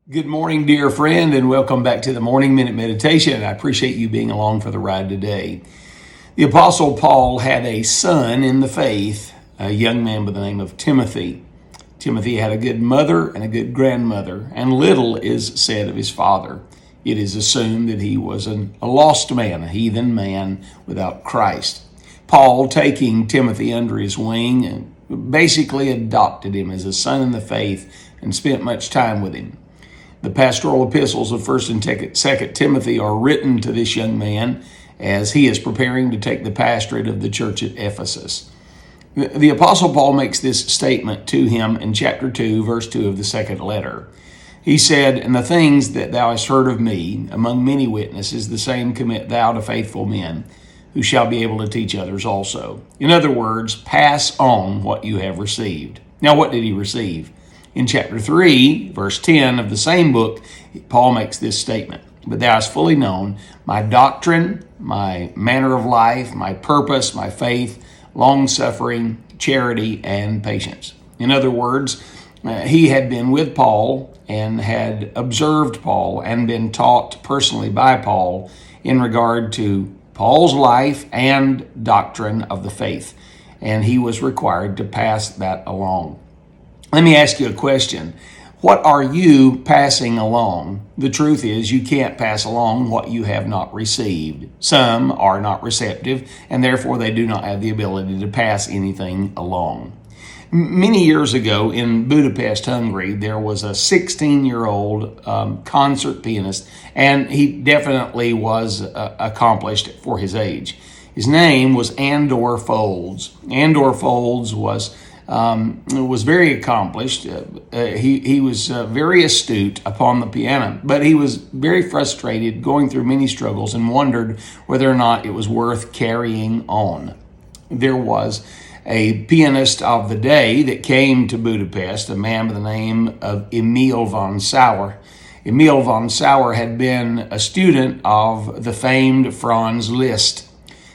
Good morning, dear friend, and welcome back to the Morning Minute Meditation. I appreciate you being along for the ride today. The Apostle Paul had a son in the faith, a young man by the name of Timothy. Timothy had a good mother and a good grandmother, and little is said of his father. It is assumed that he was a lost man, a heathen man without Christ. Paul, taking Timothy under his wing, basically adopted him as a son in the faith and spent much time with him. The pastoral epistles of 1st and 2nd Timothy are written to this young man as he is preparing to take the pastorate of the church at Ephesus. The Apostle Paul makes this statement to him in chapter 2, verse 2 of the second letter. He said, "And the things that thou hast heard of me among many witnesses, the same commit thou to faithful men, who shall be able to teach others also." In other words, pass on what you have received. Now, what did he receive? In chapter 3, verse 10 of the same book, Paul makes this statement, "But thou hast fully known my doctrine, my manner of life, my purpose, my faith, long-suffering, charity, and patience." In other words, he had been with Paul and had observed Paul and been taught personally by Paul in regard to Paul's life and doctrine of the faith, and he was required to pass that along. Let me ask you a question. What are you passing along? The truth is, you can't pass along what you have not received. Some are not receptive, and therefore they do not have the ability to pass anything along. Many years ago in Budapest, Hungary, there was a 16-year-old concert pianist, and he definitely was accomplished for his age. His name was Andor Folds. Andor Folds was very accomplished. He was very astute upon the piano, but he was very frustrated, going through many struggles, and wondered whether or not it was worth carrying on. There was a pianist of the day that came to Budapest, a man by the name of Emil von Sauer. Emil von Sauer had been a student of the famed Franz Liszt.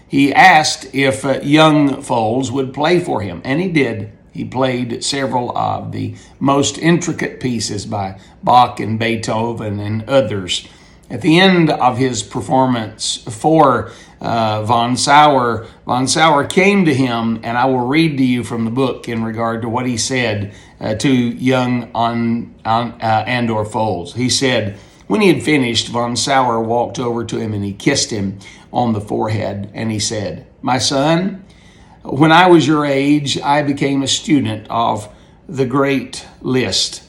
He asked if young Folds would play for him, and he did. He played several of the most intricate pieces by Bach and Beethoven and others. At the end of his performance for von Sauer came to him, and I will read to you from the book in regard to what he said to young Andor Folds. He said, when he had finished, von Sauer walked over to him and he kissed him on the forehead, and he said, "My son, when I was your age, I became a student of the great Liszt."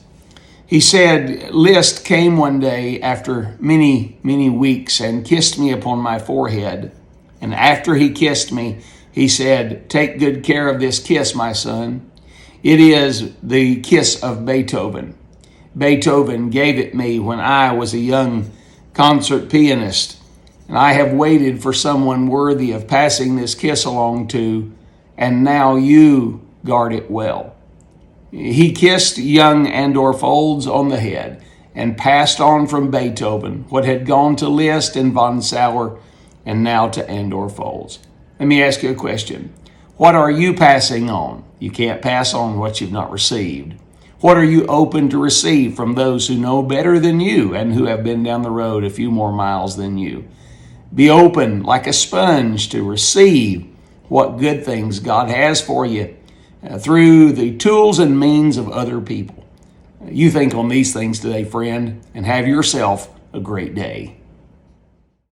He said, "Liszt came one day after many, many weeks and kissed me upon my forehead. And after he kissed me, he said, 'Take good care of this kiss, my son. It is the kiss of Beethoven. Beethoven gave it me when I was a young concert pianist, and I have waited for someone worthy of passing this kiss along to, and now you guard it well.'" He kissed young Andor Folds on the head and passed on from Beethoven what had gone to Liszt and von Sauer and now to Andor Folds. Let me ask you a question. What are you passing on? You can't pass on what you've not received. What are you open to receive from those who know better than you and who have been down the road a few more miles than you? Be open like a sponge to receive what good things God has for you through the tools and means of other people. You think on these things today, friend, and have yourself a great day.